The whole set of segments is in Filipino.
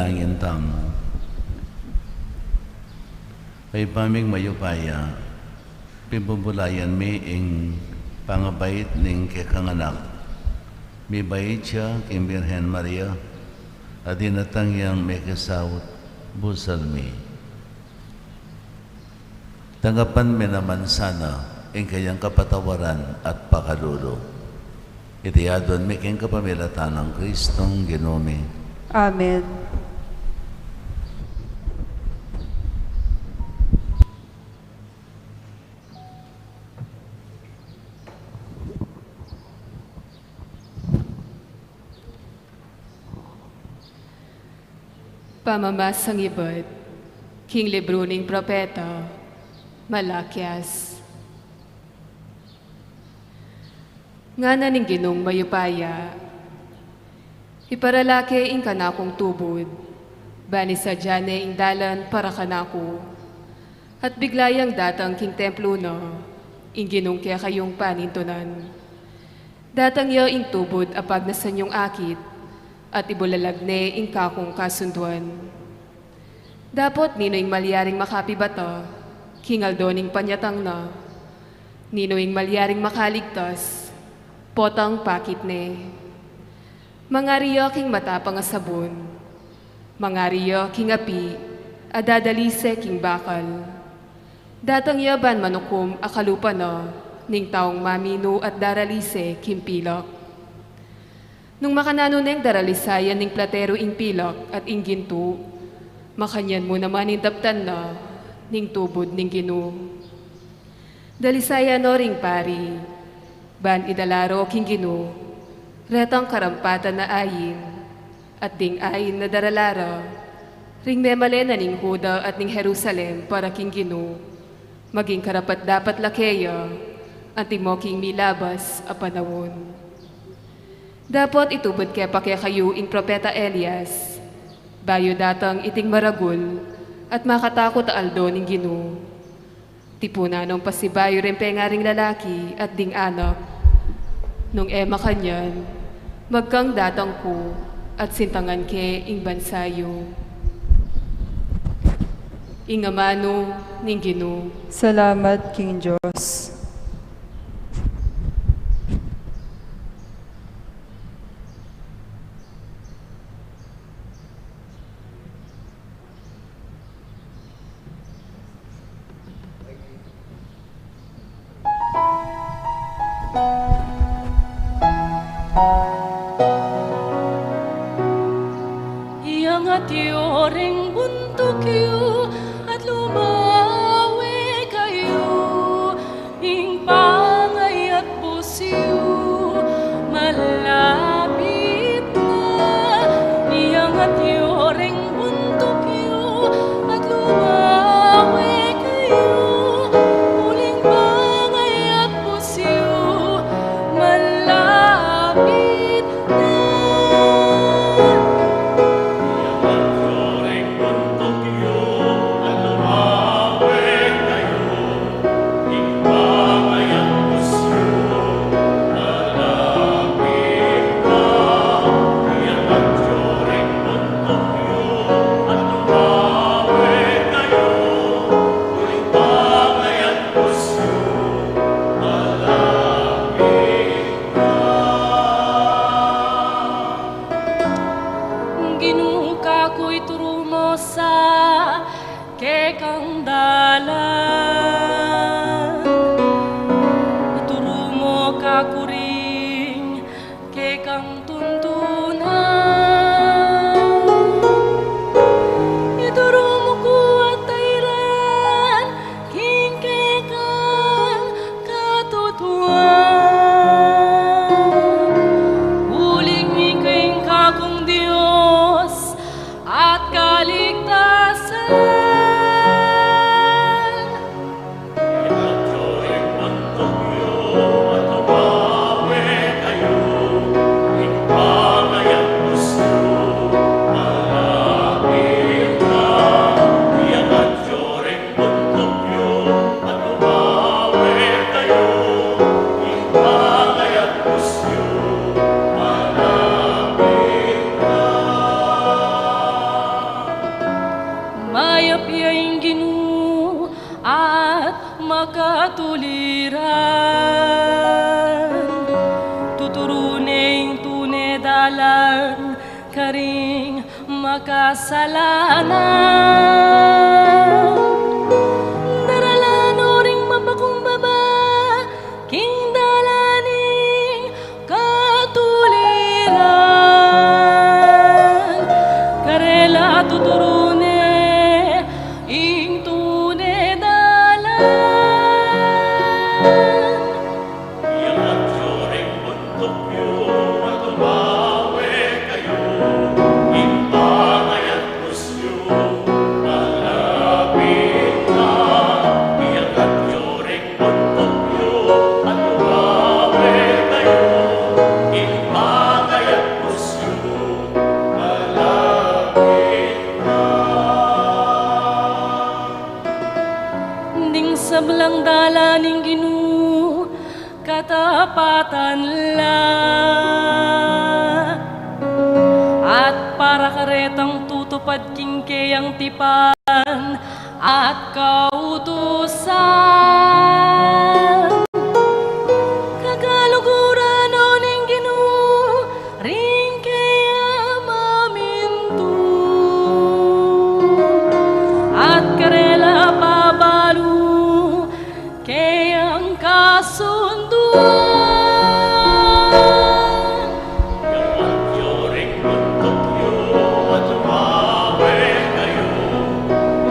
dalangin tamo. Kay paming mayupaya, pimbubulayan mi ing pangabait ning kekanganak. Mi bait siya king Birhen Maria, at dinatang yang may kasawat busal mi. Tangapan mi naman sana ing kayang kapatawaran at pakalulu. Itiyadon mi king kapamilatan ng Kristong Ginumi. Amen. Pamamasang ibot, King Libro ning Propeta, Malakias. Nga na ning Ginong mayupaya, iparalaki ing kanakong tubod, bani sa diyane ing dalan para kanako, at biglayang datang king templo na, ing Ginong kaya kayong panintunan. Datang yo ing tubod apag nasanyong akit, at ibulalagne ing kakong kasunduan. Dapot ninoing malyaring makapibata, kingaldoning panyatang na, ninoing malyaring makaligtas, potang pakit ne. Mangariyo king matapang asabon, mangariyo king api, adadalise king bakal. Datang yaban manukum akalupa na, ning taong mamino at daralise king pilak. Nung makanano neng daralisayan ning platero ing pilak at ing ginto, makanyan mo naman ing daptan na, ning tubod ning Gino. Dalisaya no ring pari, ban idalaro king Gino, retang karampatan na ayin, at ding ayin na daralara, ring memalena ning Huda at ning Jerusalem para king Gino, maging karapat dapat lakeya, antimo king milabas a panawon. Dapat itubod kaya pa kaya kayo ing Propeta Elias, bayo datang iting maragul, at makatakot aldo ning Gino. Tipunanong pasibayo rin pengaring lalaki at ding anak. Nung ema kanyan, magkang datang ko, at sintangan ke ing bansayo. Ingamano ning Gino. Salamat, King Diyos. Iangat iyo ring buntok iyo at lumawi kayo, ing pangay at pusiyo malapit na. Iangat iyo ring buntok iyo at lumawi kayo, uling pangay at pusiyo malapit na. Ginuka ko'y turo mo sa kekang dalan. Ituro mo ka kuring kekang tuntunan. Ituro mo ko at tayran king kekang katutuan. Uling ikaing kakong Diyos at kaligtasan. mayapyaing Ginoo at makatuliran. Tuturuning tunedalan karing makasalanan. Daralano ring mapakumbaba king dalaning katuliran. Karela tuturune ing tunedalan. Iangat yoring buntok yu at umawe kayo, impangay at pusyo, malapit na. Iangat yoring buntok yu at umawe kayo, impangay at pusyo, malapit na. Ding sablang dalaning Ginoo katapatan la at para karetang tutupad kingkeyang tipan at kautusan. Kagaluguran o ning Ginoo ring kaya maminto at karela pabalu kayang kasunduan. Iangat yoring buntok yu at umawe kayo,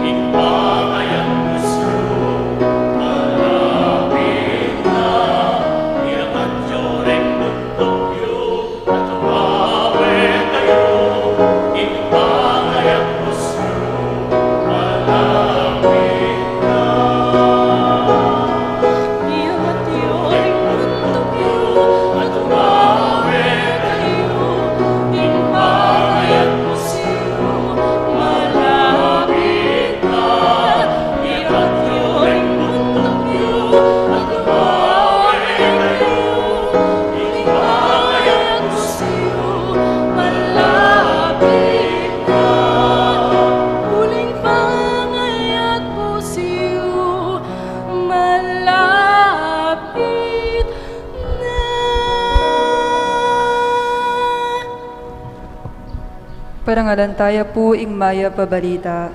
impangay at pusyo, malapit na. Iangat yoring buntok yu at umawe kayo, impangay at pusyo, malapit na. Iya't yoring buntok yu at umawe kayo, impangay at pusyo, malapit na. Iya't yoring buntok yu at umawe kayo, impangay at pusyo, malapit na. Huling pangay at pusyo, malapit na. Parangalantaya po ing maya pabalita.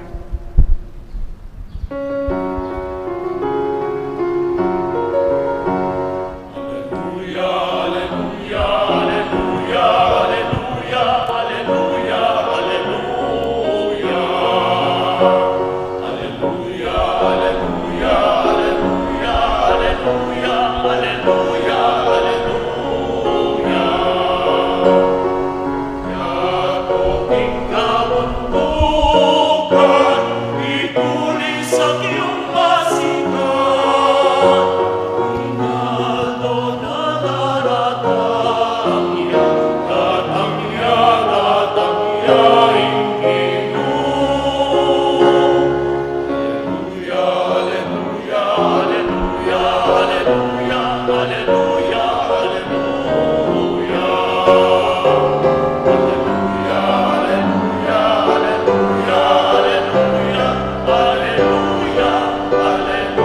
Kabundukan, ituloy sa iyong basikan. Inaldo na daratangya, datangya, Ginoo. Alleluia, alleluia, alleluia, alleluia, alleluia, alleluia. Alleluia, alleluia, alleluia, alleluia, alleluia.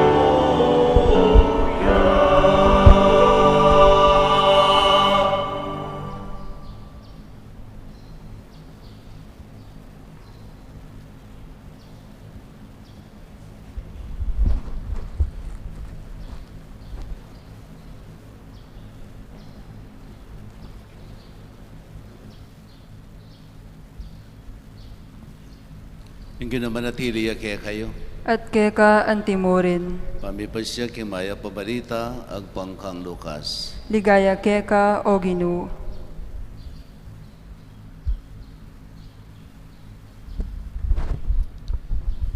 Yung ginamanatili kaya kayo. At keka antimurin. Pamipasya kimaya pabalita agpangkang Lukas. Ligaya keka o Ginoo.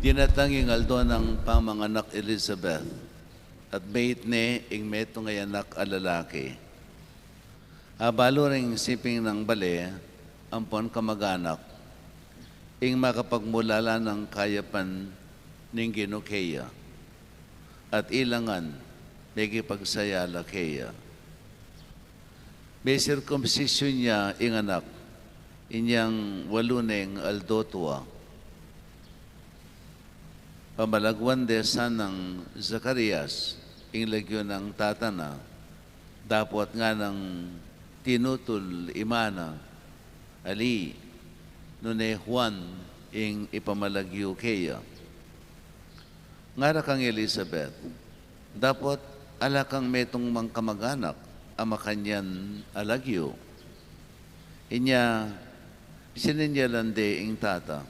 Dinatanging aldo ng pamanganak Elizabeth at bait ne ing meto ngay anak alalaki. Abalo ring siping ng bale, ampon kamag-anak, ing makapagmulala ng kayapan ning Ginokea at ilangan megi pagsayala keya. May circumcision niya ing anak, inyang waluneng aldotua. Pamalagwan desa ng Zacarias, ing lagyo ng tatana, dapat nga ng tinutul imana, ali, nune Juan, ing ipamalagyo kaya. Ngara kang Elizabeth, dapat ala kang metong mang kamag-anak, ama kanyan alagyo. Inya, sininyalande ing tata,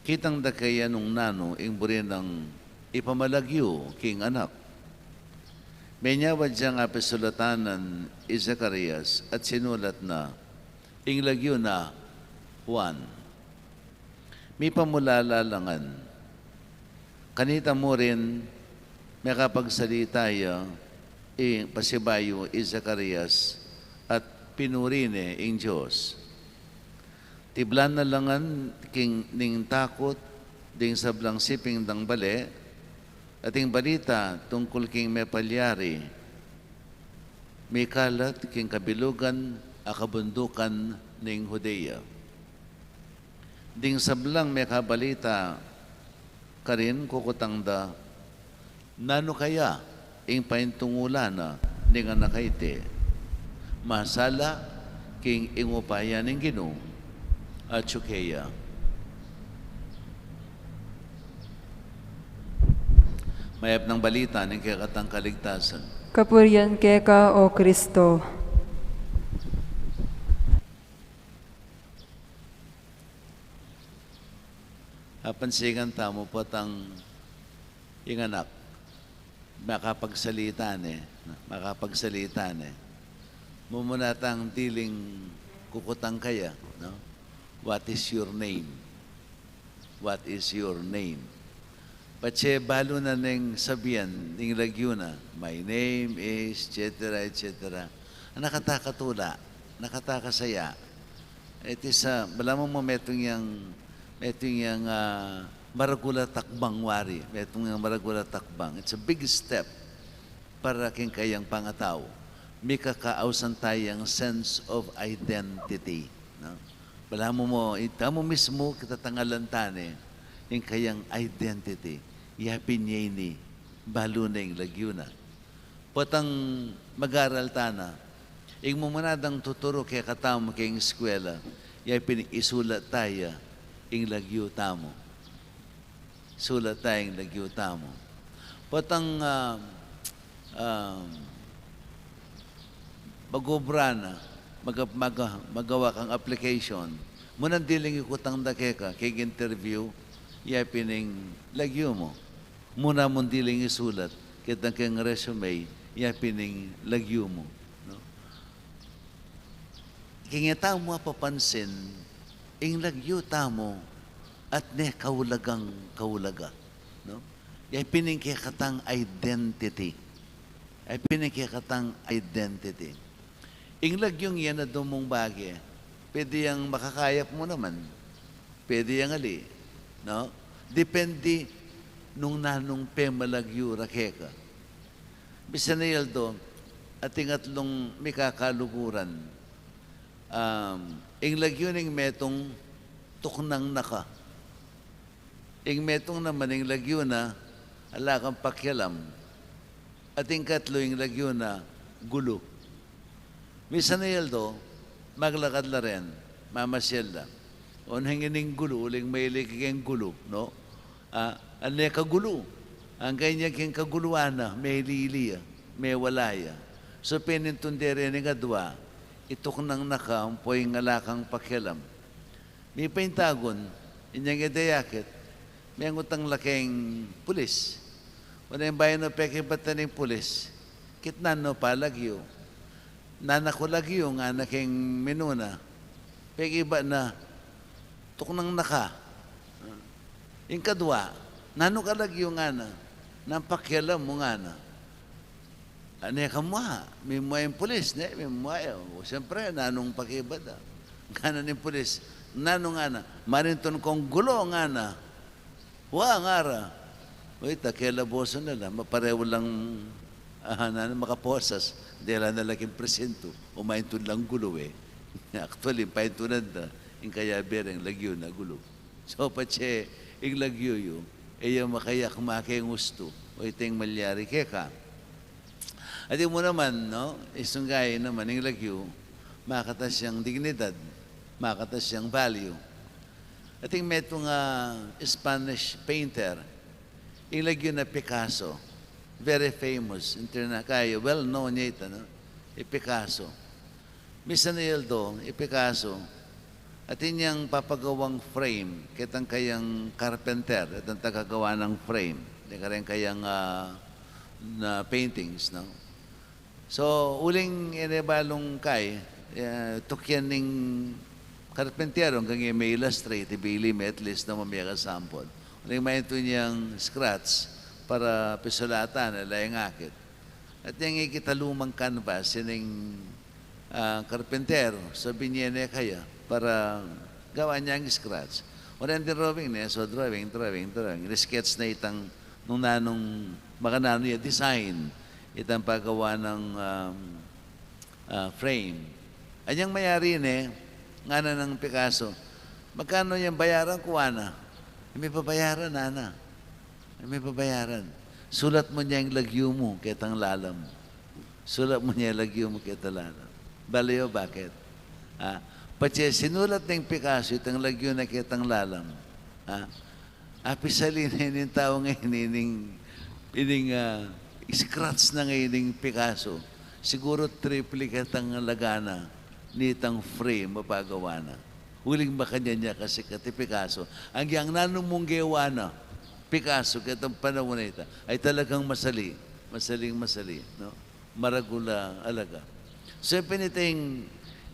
kitang dakaya nung nano ing burin ng ipamalagyo king anak. Menyawad siyang apesulatanan ni Zacarias at sinulat na ing lagyo na Juan. May pamulalalangan. Kanita mo rin may kapagsalita pasibayo ni Zacarias at pinurine ing Diyos. Tiblan na langan king ning takot ding sablang siping dang bale ating balita tungkol king may palyari, may kalat king kabilugan a kabundukan ning Judea. Ding sablang may kabalita karin kukutangda, nano kaya ing paintungulana ning anakaite, masala king ingupaya ning Ginoo at Chukeya. Mayap ng balita ng kakatang kaligtasan. Kapurian keka o Kristo. Apansigan tamo po tang inganak. Makapagsalitan Mumunatang tiling kukutang kaya. No? What is your name? What is your name? Patse balo na neng sabihan, ning lagyo na, my name is, etc., etc. Nakatakatula, nakatakasaya. It is, malamang mo metong yang maragula takbang wari, metong yang maragula takbang. It's a big step para king kayang pangataw. May kakausan tayong sense of identity. No? Malamang mo, itamo mismo kita tangalantane, yung kayang identity. Yapin niya ini, balo na yung lagyo na. Potang mag-aral tana, yung mumunadang tuturo kaya katamo kayong eskwela, yapin isulat tayo yung lagyo tamo. Sulat tayo yung lagyo tamo. Potang magobra na, magawa kang application, munang diling ikutang dakeka, kay interview, yapin yung lagyo mo. Muna mong diling isulat, kitang kang resume, yapin yung lagyo mo. No? Kaya tamo papansin, yung lagyo tamo, at ne kaulaga. No? Yapin yung katang identity. Yapin yung katang identity. Yung lagyong yan na dumong bagay, pwede yung makakayap mo naman, pwede yung ali. No? Depende nung nanong pemalagyo rakeka. Bisa na yaldo, ating atlong may kakaluguran. Ing lagyo ning metong tuknang naka. Ing metong naman ing lagyo na ala kang pakyalam. Ating katlo ing lagyo na gulo. Bisa na yaldo, maglakad la rin, mamasyal la. Unhingin ning gulo, uling may ilikikeng gulo, no? Ane kagulo. Ang kanya king kaguluan na, may liliya, may walaya. So pinintundere ni kadwa, itok nang nakampoy ngalakang pakialam. May paintagon, inyang idayakit, may ngutang laking pulis. Wala yung bayan na pekibatan ng pulis, kitnan no palagyo. Nanako lagyo nga naking minuna, pekiba na, tok nang naka. Yung kadwa, nano kalagyo nga na, nampakialam mo nga na. Ano ka mo ha? May mga yung pulis, may mga yung. Siyempre, nanong pakibad ha. Nga na ng pulis, nano nga na, marinton kong gulo nga na. Wa nga ra. Uy, takialaboso na lang, mapareho lang makaposas. Dahil na lang yung presento, umaintun lang gulo eh. Actually, paintunan na, yung kaya bereng lagyo na gulo. So, patse, ing lagyo yun, iyo makayak makeng gusto, o iting malyari keka. At mo naman, no, isunggay naman, yung lagyo, makatas siyang dignidad, makatas siyang value. At yung metong Spanish painter, yung lagyo na Picasso, very famous, kayo, well known niya ito, no? Picasso. Misan na yeldo, Picasso, at inyang papagawang frame, kitang kayang carpenter, at ang tagagawa ng frame, di ka rin kayang na paintings, no? So, uling inebalong kay, tukyan ng karpentero, hanggang may illustrate, ibili may at least na mamaya kasampod. Uling may ito niyang scratch para pisulatan, alayang akit. At yung ikitalumang canvas, yun karpentero, sabi niya na kaya, para gawa niya ang scratch. Wala din drawing niya, so drawing. Sketch na itang nung nanong makanano niya, design, itang paggawa ng frame. Anyang mayari niya, nga na ng Picasso, magkano yung bayaran ko, ana? May babayaran, ana. May babayaran. Sulat mo niya yung lagyo mo, kitang lalam. Sulat mo niya yung lagyo mo, kitang lalam. Baliyo, bakit? Patse, sinulat ng Picasso, itang lagyo na kitang lalam. Apisalin na yung tao ngayon, ining scratch na ngayon Picasso. Siguro triplicate ang lagana nitang frame mapagawa na. Huling ba kanya niya kasi kati Picasso. Ang yang nanumong gawa na, Picasso, kitang panahon na ito, ay talagang masali. No? Maragula alaga. So, piniting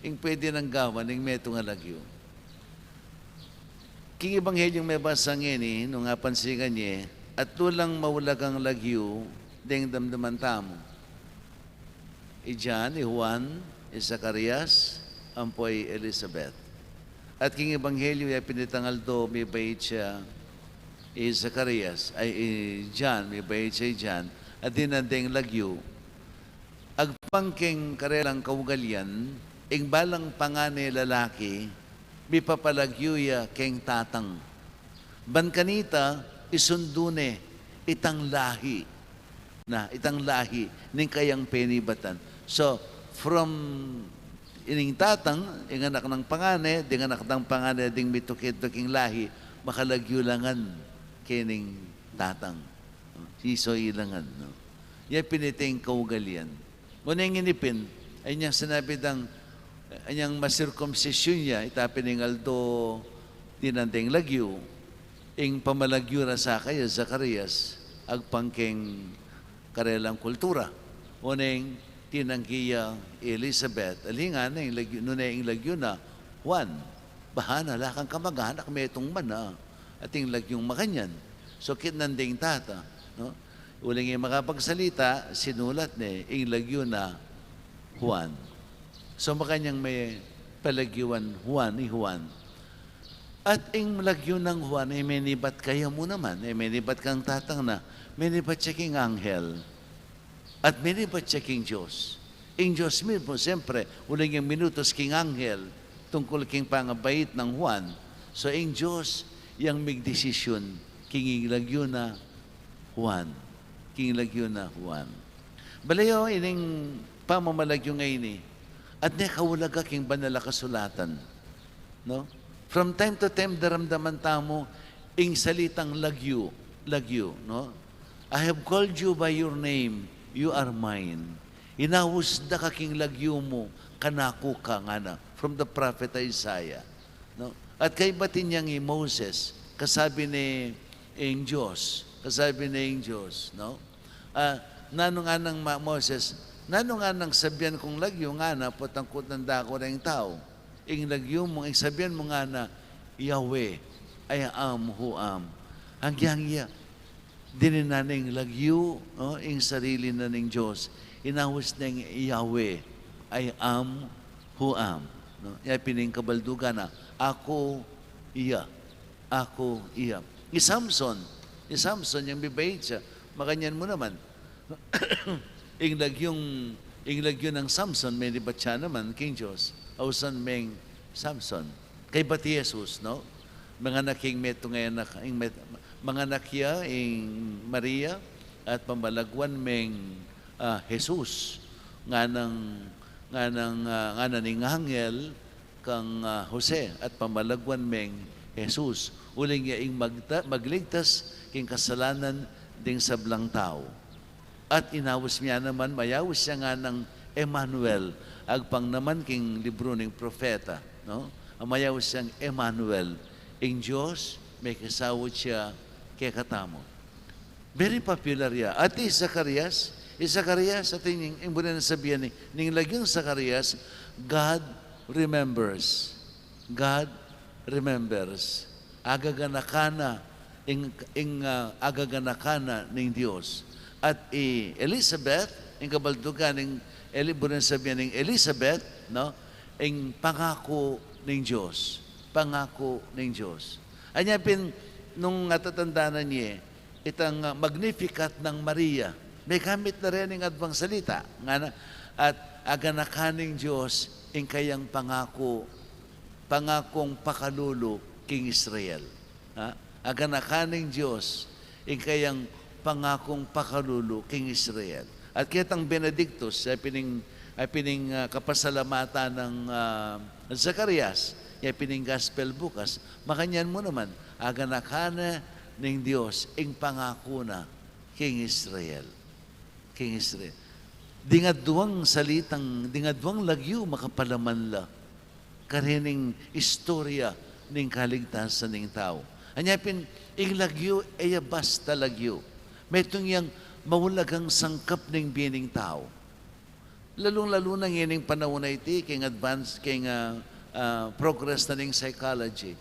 yung pwede ng gawa ng metong alagyo. King Ebanghelyong may basang ini, nung apansingan niya, at tulang mawulagang lagyo, ding damdaman tamo. Ijan, Juan, Zacarias, ampoy Elizabeth. At King Ebanghelyo ay pinitangal do, may bayit siya, Zacarias, ay John, may bayit siya John, at dinandeng lagyo, agpangking karelang kaugalyan, ing balang pangane lalaki, may papalagyuya keng tatang. Ban kanita, isundune, itang lahi, ning kayang penibatan. So, from ining tatang, ing anak ng pangane, ding anak ng pangane, ding mitukit-tuking lahi, makalagyo-langan kining tatang. Siso ilangan. No? Yan piniting kaugalyan. Muna yung inipin, ay niyang sinabi dang, anyang masirkumsisyon niya, itapin ng aldo, dinandeng lagyo, ing pamalagyo na sa kaya, Zacarias, agpangking karelang kultura. Unang tinanggiya Elizabeth, alingan na yung lagyo, nunay yung lagyo na, Juan, bahana, lakang kamag-anak, may itong mana, at yung lagyong makanyan. So, kinanding tata, no? Uling yung makapagsalita, sinulat niya, yung lagyo na Juan. So, makanyang may palagyuan Juan. At yung lagyo ng Juan, ay may nibat kayo mo naman, ay may nibat kang tatang na, may nibat siya king anghel, at may nibat siya king Diyos. Yung Diyos mismo, siyempre, uling yung minutos king anghel, tungkol king pangabait ng Juan. So, yung Diyos, yung migdesisyon, king lagyo na Juan. King lagyo na Juan. Balayo, ining pamamalagyo ngayon at nekawulaga king banala kasulatan. No? From time to time, daramdaman tamo, ing salitang lagyo. No? I have called you by your name, you are mine. Inawusda ka king lagyo mo, kanako ka nga na. From the prophet Isaiah. No? At kay batin niyang Moses, kasabi ni Diyos, no? Nano nga ng Moses, nano nga ng sabihan kong lagyo nga na potangkot ng dako na yung tao. Ing lagyo mo, ing sabihan mo nga na Yahweh, I am who am. Hanggang dininaning lagyo, no? Ing sarili na ng Diyos, inahos ng Yahweh, I am who am. No? Yan pining kabaldugan na, ako iya. Samson, yung bibait siya, makanyan mo naman. ing lagyo ng Samson, may libat siya naman, King Diyos, ausan meng Samson. Kay bati Jesus, no? Mga naking meto ngayon, mga nakya ing Maria at pamalagwan meng Jesus nga naning anghel kang Jose at pamalagwan meng Jesus uling ing magligtas king kasalanan ding sablang tao. At inawos niya naman, mayawos siya nga ng Emmanuel, agpang naman king libro ng propeta, no? Ang mayawos siyang Emmanuel, ing Diyos, may kasawot siya kay katamo. Very popular ya. At Zacarias, at yung muna na sabihan ning lagyong Zacarias, God remembers. God remembers. Agaganakana, agaganakana ng Diyos. At Elizabeth, yung kabaldugan ng muna na sabihan ng Elizabeth, no? Yung pangako ng Diyos. Pangako ng Diyos. Anya nung natatandaan niya, itang Magnificat ng Maria, may gamit na rin ng advang salita. At aganakaning Diyos, ang kayang pangakong pakalulo king Israel. Aganakaning Diyos, ang kayang pangakong pakalulo king Israel. At kitang Benedictus, ay pining kapasalamatan ng Zacarias, ay pining gospel bukas, makanyan mo naman, aganakana ng Diyos, ang pangako na king Israel. King Israel. Dingadwang salitang, dingadwang lagyo makapalaman la, karining istorya ng kaligtasan ng tao. Anyapin, ing lagyo ay basta lagyo. May itong yung mawulagang sangkap ng bining tao. Lalong-lalo na ngayon panahon na iti, king advance, king progress na ng psychology.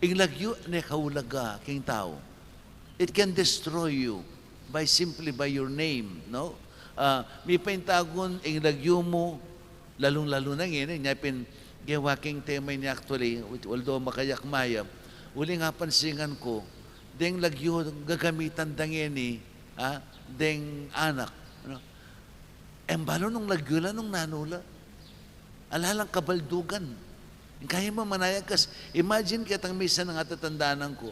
Ing lagyo na kaulaga king tao. It can destroy you simply by your name, no? May paintagon ing lagyo mo, lalong-lalo na ngayon, nyapin, gawaking tema niya actually, although makayak mayam, uli nga pansingan ko, deng lagyo gagamitan dangeni, deng anak. Ano? Embalo nung lagyo la nung nanula. Alalang kabaldugan. Kaya mo manayag kas, imagine kitang misa ng atatandaanan ko.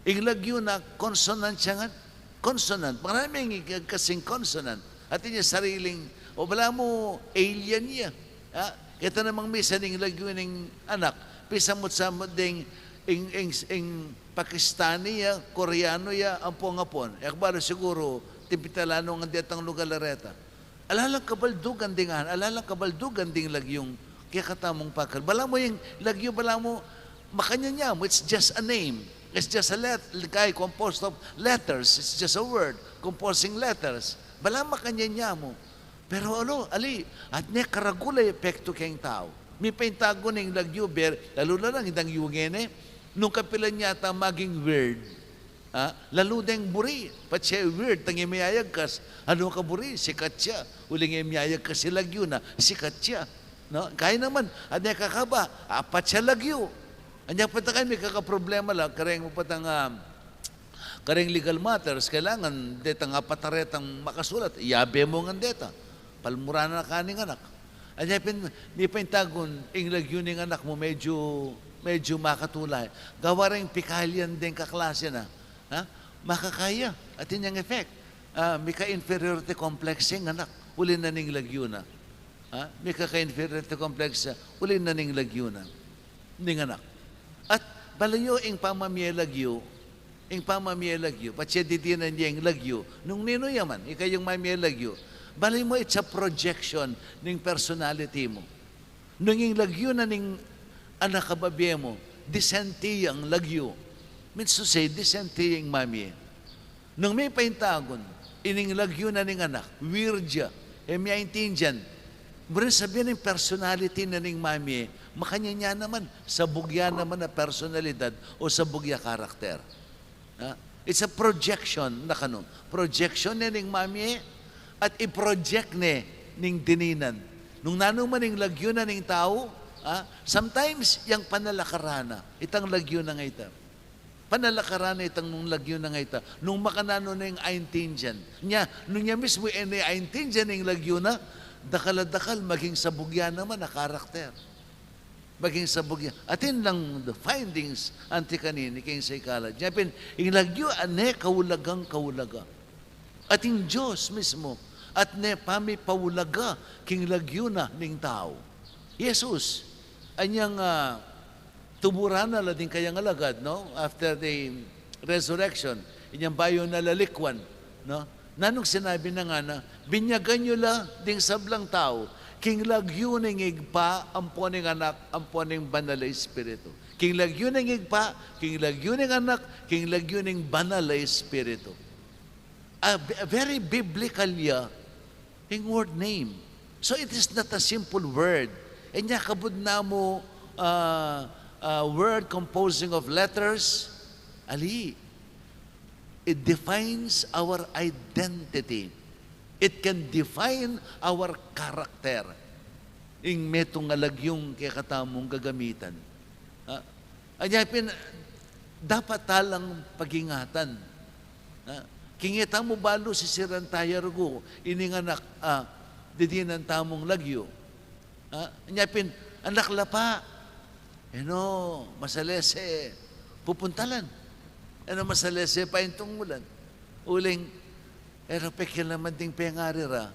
Ing lagyo na consonant siya nga, consonant. Maraming kasing consonant. At niya sariling, o bala mo, alien niya. Kita namang misa ng lagyo ng anak, pisamot sa ding ing Pakistani ya, Koreano ya, ampong-apon. Ekbaro siguro, tipitalano nga detang lugar lareta. Alalang kabaldugan dingan, alalang kabaldugan ding lagyong kaya katamong pakal. Bala mo yung lagyo, bala mo, makanya niya mo, it's just a name. It's just a letter, composed of letters. It's just a word, composing letters. Bala makanya niya mo. Pero at niya karagulay epekto kayong tao. May paintago ng lagyo, lalo na lang, hindang yungene, nung kapilan niya ata maging weird. Lalo deng buri, pat siya weird, tangi mayayag kas, ano ka buri, sikat siya. Uling mayayag kas si lagyo na, sikat siya. No? Kaya naman, at niya kakaba, apat siya lagyo. Anya patangay, may kakaproblema lang, kareng mo patang, kareng legal matters, kailangan detang apataretang makasulat, iyabe mo nga deta. Palmura na kaning anak. Anya may paintagon, ing lagyo ning anak mo, medyo makatulay. Gawa rin pikalian din kaklase na. Makakaya. At yun yung effect. May ka-inferiority complex yung anak. Uli na ning lagyo na. May ka-inferiority complex uli na ning lagyo na. Ning anak. At balayo ing pamamiyelagyo, patsiya ditinan niya yung lagyo, nung nino yaman, ikayong mamiyelagyo, balay mo, it's a projection ng personality mo. Nung yung lagyo na ning anak kababye mo, disenti ang lagyo. Means to say, disenti yung mami. Nung may paintagon, ining lagyo na ning anak, weirdya, may intindihan, muna sabihin ng personality na ning mami, makanya niya naman, sa bugya naman na personalidad o sa bugya karakter. It's a projection na kanon. Projection na ning mami at i-project ning dininan. Nung nanuman ning lagyo na ning tao, sometimes yung panalakarana, itang lagyo na nga ita. Panalakarana itang nung lagyo na nga ita. Nung makanano na yung aintindihan. Nung niya mismo aintindihan yung lagyo na, dakal-dakal maging sa bugya naman na karakter. baging sa bugya. Atin lang the findings anti kanini king psychology. Yapin, inglagyo ane kaulagang kaulaga. Ating Diyos mismo, at ne pami paulaga king lagyo na ning tao. Jesus, anyang tuburan na lading kayang alagad, no? After the resurrection, inyang bayo na lalikwan, no? Nanong sinabi na nga na, binyagan nyo la ding sablang tao, king lagyo ning igpa, amponing anak, amponing banal na espiritu. King lagyo ning igpa, king lagyo ning anak, king lagyo ning banal na espiritu. A very biblical yung word name. So it is not a simple word. E niya kabud na mo word composing of letters, ali, it defines our identity. It can define our character. Ing metong alagyong kaya katamong gagamitan. Anyapin, dapat talang pagingatan. Kingita mo balo si Sirantaya Rugo, ininganak, didinan tamong lagyo. Anyapin, anak lapa, masalese, pupuntalan. Masalese pa yung tungulan. Uling, pekil naman ding pengarira,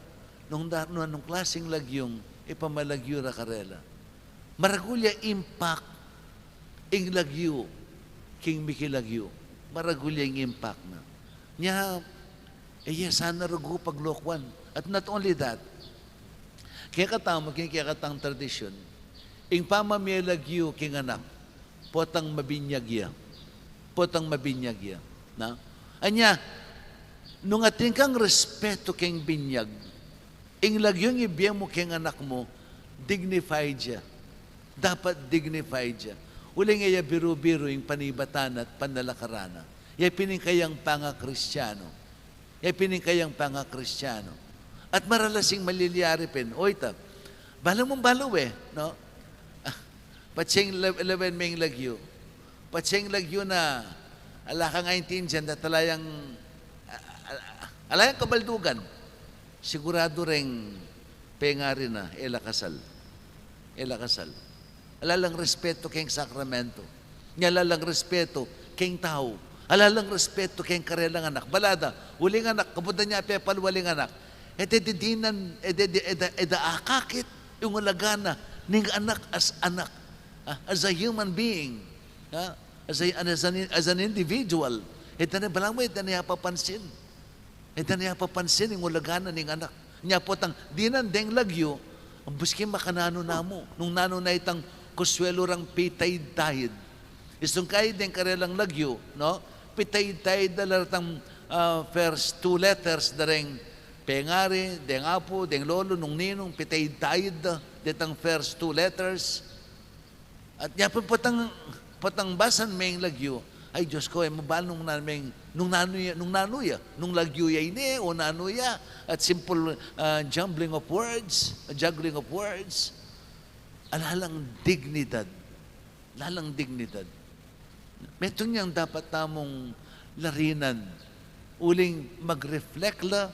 nung klaseng lagyong, ipamalagyo ra karela. Maragulya impact, ing lagyo, king mikilagyo. Maragulya yung impact na. Nya, sana ragu paglokwan. At not only that, kaya katang tradisyon, ing pamamilagyo king anak, potang mabinyagya. Potang mabinyagya. Na? Anya, nung ating kang respeto king binyag, ing lagyong ibiyang mo king anak mo, dignified siya. Dapat dignified siya. Uling iya biru-biru yung panibatan at panalakarana. Yay piningkayang panga-Kristyano. Yay piningkayang panga-Kristyano. At maralasing maliliyari pin. Oy, balo mong balo no? Patsing 11 may lagyo. Patsing lagyo na ala ka ngayon dyan na talayang alayang kabaldugan. Sigurado ring pengari na elakasal. Elakasal. Alalang respeto kayong sakramento. Alalang respeto kayong tao. Alalang respeto kayong karelang anak. Balada, uling anak, kabuda niya pepal, waling anak. Didinan, akakit yung ulagana ning anak as anak. As a human being. As an individual. Balang mo, niya papansin. Niya papansin yung ulagana ning anak. Niya po tang, dinan deng lagyo, ang buskin makanano na mo. Nung nano na itang kuswelo rang pitay-tayid. Isong kayo deng karelang lagyo, no? Pitay-tayid dalatang first two letters dareng pengari, deng apo, deng lolo, nung ninong, pitay-tayid detang first two letters. At niya patang basan may lagyo, ay Diyos ko, mabalong namin, nung nanuya, nung lagyo ya ini, o nanuya, at simple juggling of words, alalang dignidad. Lalang dignidad. Metong niyang dapat tamong larinan. Uling mag-reflect la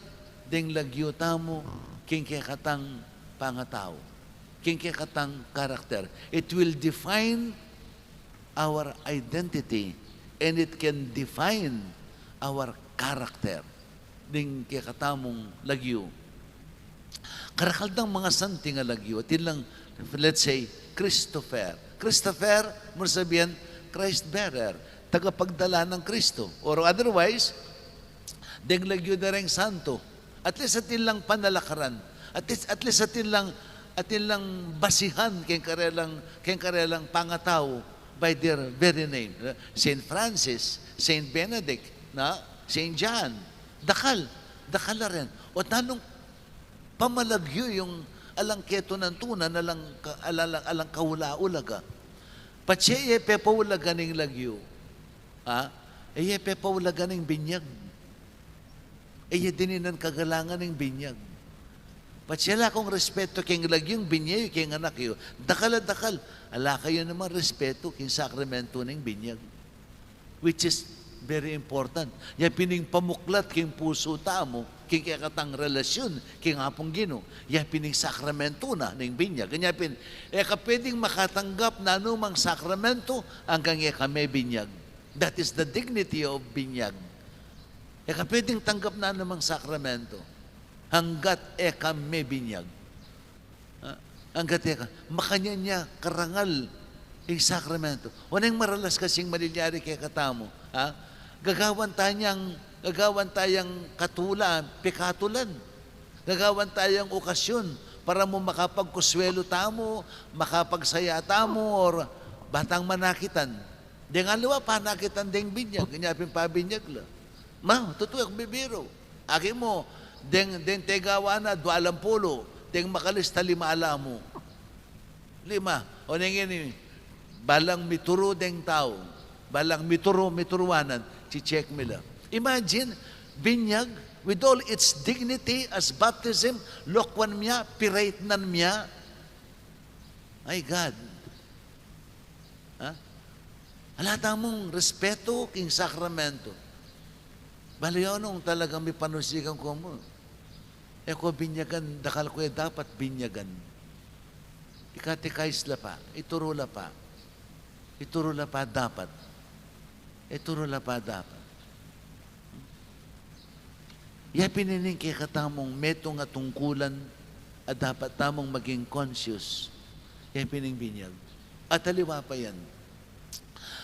ding lagyo tamo king katang pangatao. King katang karakter. It will define our identity and it can define our character ding katamong lagyo. Karakaldang mga santing nga lagyo. Tilang, let's say, Christopher. Christopher, mo sabihin, Christ bearer, tagapagdala ng Kristo. Or otherwise, deng lagyo na rin santo. At least atin lang panalakaran. At least atin lang basihan kayong karelang pangatao by their very name. Saint Francis, Saint Benedict, Saint John. Dakal na rin. O tanong, pamalagyo yung alang keto ng tunan, alang kaula-ulaga. Patsye pepaulaga ng lagyo. Pepaulaga ng binyag. Dininan kagalangan ng binyag. Patsye la kong respeto kayong lagyong binyag, kayong anak yun. Dakal. Ala kayo naman respeto kayong sakramento ng binyag. Which is very important. Yan pining pamuklat kayong puso tamo, king katang relasyon, king apong Ginoo. Ya pining sakramento na ning binyag. Kanya pin, pwedeng makatanggap na anumang sakramento hanggang may binyag. That is the dignity of binyag. Pwedeng tanggap na anumang sakramento hanggat may binyag. Hanggat makanya niya karangal yung sakramento. Wanang maralas kasing malilyari kay katamo. Gagawan tayang katulan, pikatulan. Gagawan tayang okasyon para mo makapagkuswelo tamo, makapagsaya tamo, or batang manakitan. Dengan luwa, panakitan ding binyag. Kanyapin pa binyag la. Tutuyak bibiro. Aki mo, den tegawa na, 20. Deng makalista 5 mo. 5. O nangin balang mituro deng tao. Balang mituruanan. Si-check nila. Imagine, binyag, with all its dignity as baptism, lokwan miya, piraitnan miya. My God. Halata mong respeto king sakramento. Balayon talagang may panusikan ko mo. Ko binyagan, dakal ko dapat binyagan. Ikatikais la pa, ituro la pa. Ituro la pa dapat. Ituro la pa dapat. Pinining kay katamong metong at tungkulan at dapat tamong maging conscious. Pining binyag. At taliwa pa yan.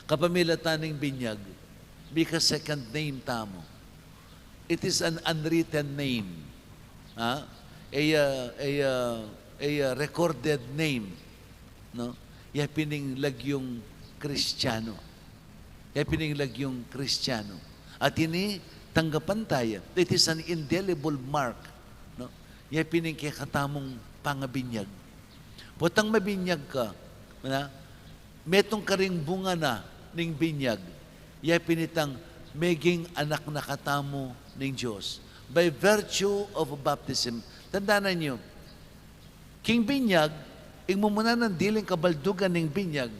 Kapamilataning binyag, because second name tamo. It is an unwritten name. A recorded name, no? Pining lagyong Kristiyano. Pining lagyong Kristiyano. At ini tanggapan tayo. It is an indelible mark, no? Pining kay katamong pangabinyag. Putang mabinyag ka, na? Metong karing bunga na ning binyag. Pinitang meging anak na katamo ning Diyos. By virtue of baptism. Tandaan niyo, king binyag, mumuna ng diling kabaldugan ng binyag.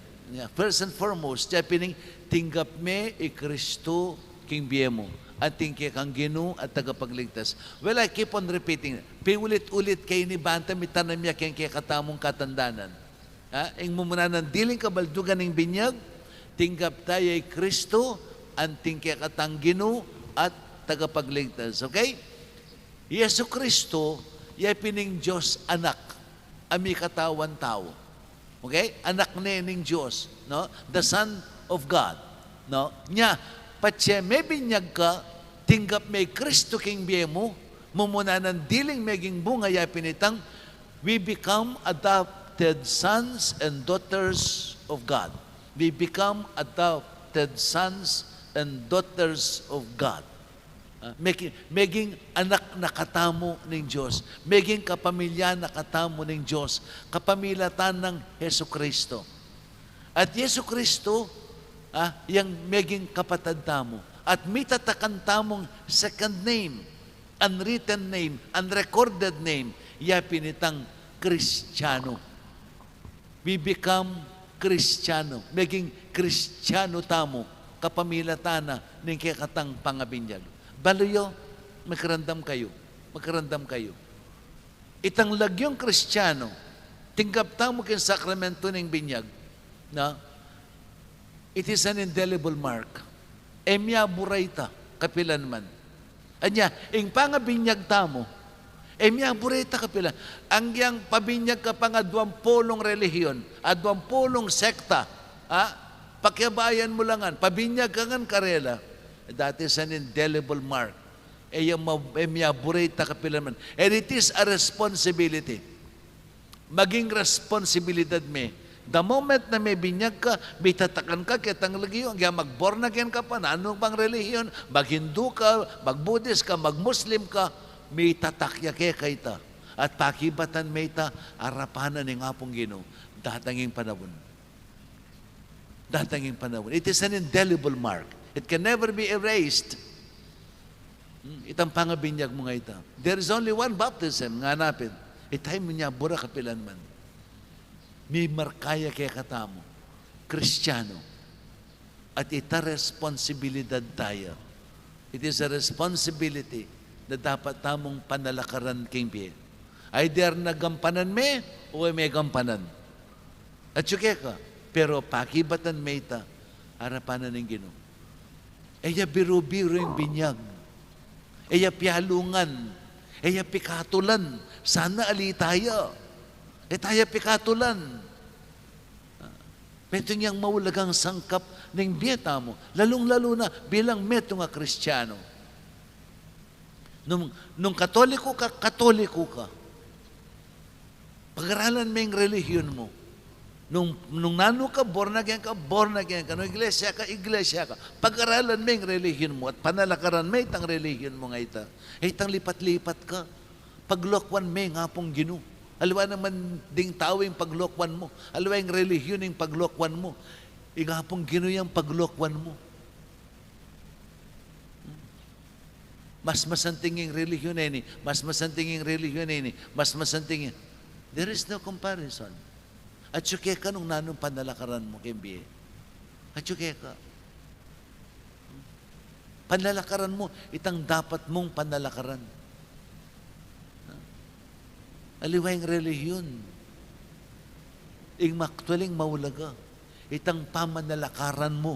First and foremost, pining tinggap me Kristo king biyemo. At tingke kang Ginoo at tagapagligtas. Well, I keep on repeating. Piulit-ulit kay ni Banta, mitanam niya kay katamong katandanan. Mumuna ng diling kabaldugan ng binyag, tinggap tayo Kristo, at tingke katang Ginoo at tagapagligtas. Okay? Yesu Kristo, pining Diyos anak, ami katawan tao. Okay? Anak ning Diyos, no? The Son of God, no? Nya, patse may binyag ka, tinggap may Kristo king biyemo, mumuna ng diling meging bunga pinitang, we become adopted sons and daughters of God. We become adopted sons and daughters of God. Meging anak na katamo ng Diyos. Meging kapamilya na katamo ng Diyos. Kapamilatan ng Yesu Kristo. At Yesu Kristo, yung meging kapatid tamo. At may tatakan tamong second name, unwritten name, unrecorded name, pinitang Kristiyano. We become Kristiyano. Meging Kristiyano tamo. Kapamilatan na ng kikatang pangabinyag. Baloyo, magkarandam kayo. Magkarandam kayo. Itang lagyong Kristiyano, tinggap tamo kayong sakramento ng binyag, na it is an indelible mark. Emya burayta, kapilan man. Anya, ing pangabinyag tamo, emya burayta kapilan. Ang yang pabinyag ka pa nga 20 relihiyon, 20 sekta, pakiabayan mo langan, pabinyag ka ngan karela, that is an indelible mark. Miyaburita kapilaman. And it is a responsibility. Maging responsibilidad me. The moment na may binyag ka, may tatakan ka, kitang lagiyo, kaya mag-born again ka pa, na anong pang relihiyon, mag-Hindu ka, mag-Buddhist ka, mag-Muslim ka, may tatakya kaya kaita. At pakibatan may ta, arapanan ng apong Ginoo, datanging panahon. Datanging panahon. It is an indelible mark. It can never be erased. Itang pangabinyag mo nga ita. There is only one baptism nga hanapin. Itay mo niya, bura kapilan man. May markaya kaya katamo. Kristiyano. At ita responsibilidad tayo. It is a responsibility na dapat tamong panalakaran king biye. Either nagampanan me o may gampanan. At suke ka, pero pakibatan me ita, harapanan ng Ginoo. Eya biro-biro yung binyag. Eya pialungan. Eya pikatulan. Sana alitaya. Taya pikatulan. Meto niyang maulagang sangkap ng biyeta mo. Lalong-lalo na bilang meto nga Kristiyano. Nung katoliko ka, katoliko ka. Pag-aralan mo yung relihiyon mo. Nung nano ka, born again ka, born again ka. Nung iglesia ka, iglesia ka. Pag-aralan mo yung relihiyon mo at panalakaran mo itang relihiyon mo nga ita. Itang lipat-lipat ka. Paglokwan mo nga pong Ginoo. Alwa naman ding tao yung paglokwan mo. Alwa yung relihiyon yung paglokwan mo. Nga pong Ginoo yung paglokwan mo. Mas masanting yung relihiyon na ini. Mas masanting yung relihiyon na ini. Mas masanting yung... There is no comparison. At suke ka nung nanong panalakaran mo, Kimbi. At suke ka. Panalakaran mo, itang dapat mong panalakaran. Aliwayang relihiyon. Ing maktualing maulaga. Itang pamanalakaran mo,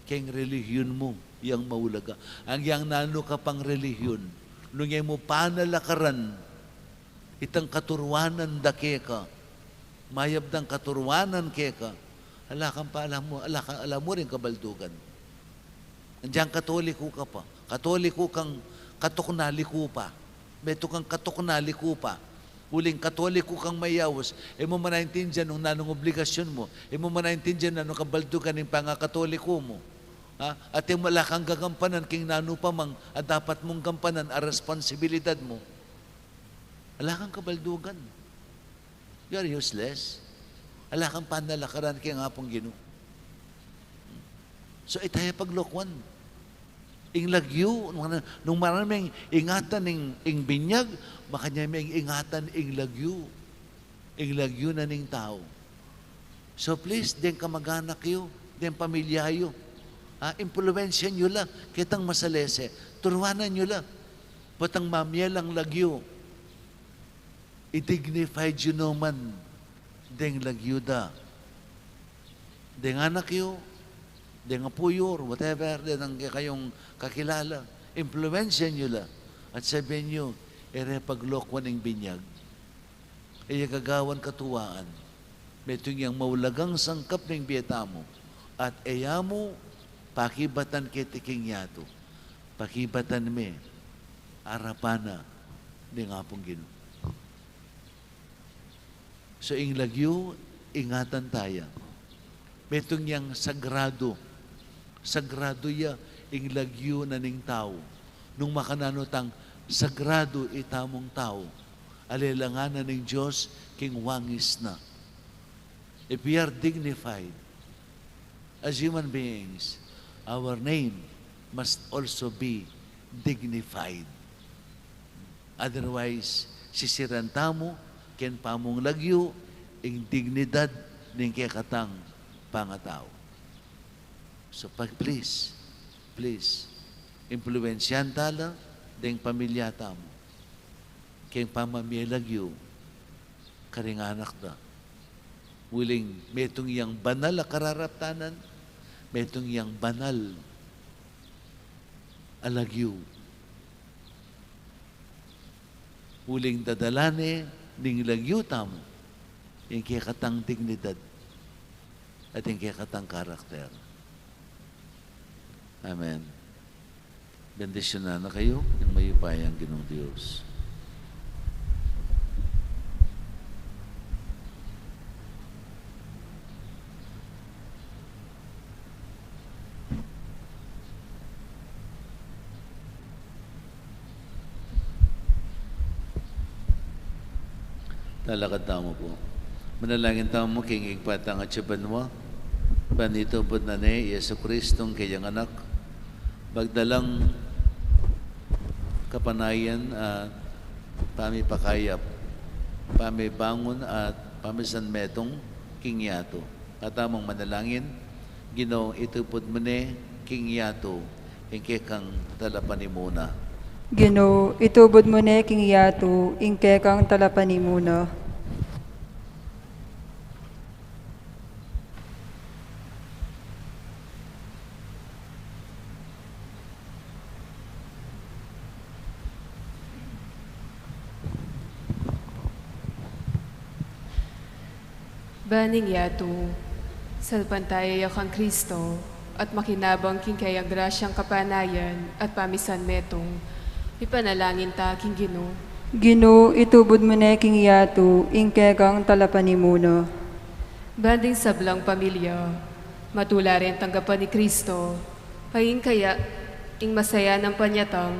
kayang relihiyon mo, yang maulaga. Ang yang nano ka pang relihiyon, nung yung mo panalakaran, itang katuruanan dake ka, mayab ng katuruanan keka, alam mo rin kabaldugan. Andiyan katoliko ka pa. Katoliko kang katuknaliko pa. Beto kang katuknaliko pa. Uling katoliko kang mayawas. Mo manaintindihan nung nanong obligasyon mo. Mo manaintindihan nanong kabaldugan ng pangakatoliko mo. Ha? At yung wala kang gagampanan, king nano pa mang, at dapat mong gampanan, a responsibilidad mo. Wala kang kabaldugan. You're useless. Ala kang panalakaran kaya nga pong Ginoo. So, itaya paglokwan. Ing lagyo, nung maraming ingatan ing binyag, makanya may ingatan ing lagyo. Ing lagyo na ning tao. So, please, den kamag-anak yo, den pamilya yo. Impluensya nyo lang, kitang masalese. Turuanan nyo lang. Patang mamyelang lagyo. I-dignified you no man, deng lagyuda. Deng anak yo, deng apuyor, whatever, deng kayong kakilala. Influensya nyo la. At sabihin nyo, paglokwan ng binyag. Gagawan katuwaan. Metong yang maulagang sangkap ng biyeta mo. At mo, pakibatan kitiking yato. Pakibatan me, arapana, deng apong Ginoo. So, ing lagyo, ingatan tayo. Metong yang sagrado. Sagrado ya, ing lagyo na ning tao. Nung makananotang sagrado itamong tao. Alilanganan ng Diyos, king wangis na. If we are dignified as human beings, our name must also be dignified. Otherwise, sisiranta mo, ken pamong lagyo, ing dignidad ning kekatang pangatao. So, please, impluensyan tala ding pamilya tamo. Ken pamamilagyo, karing anak da. Wiling, metong yang banal a kararaptanan, metong yang banal alagyo. Wiling dadalane, ning lagyo tamo, yung kikatang dignidad at yung kikatang karakter. Amen. Bendisyon na kayo ng mayupayang Ginoong Diyos. Talakad tamo po. Manalangin tamo king igpatang at siyabanwa. Panito po na ni Yesu Kristong kayang anak. Bagdalang kapanayan at pamipakayap. Pamibangon at pamisanmetong king yato. At tamang manalangin, Ginoo itupod mo ni king yato. Hingke kang talapanimuna. Ginoo, itubod mo ne king yato, ingke kang talapanimuna. Baning yato, salpantaya kang Kristo, at makinabang king kaya grasyang kapanayan at pamisan metong, ipanalangin ta king Ginoo. Ginoo, itubod mo ne king yato, ingke kang talapanimuna. Banding sablang pamilya, matula rin tanggapan ni Kristo, paing kaya ing masaya ng panyatang,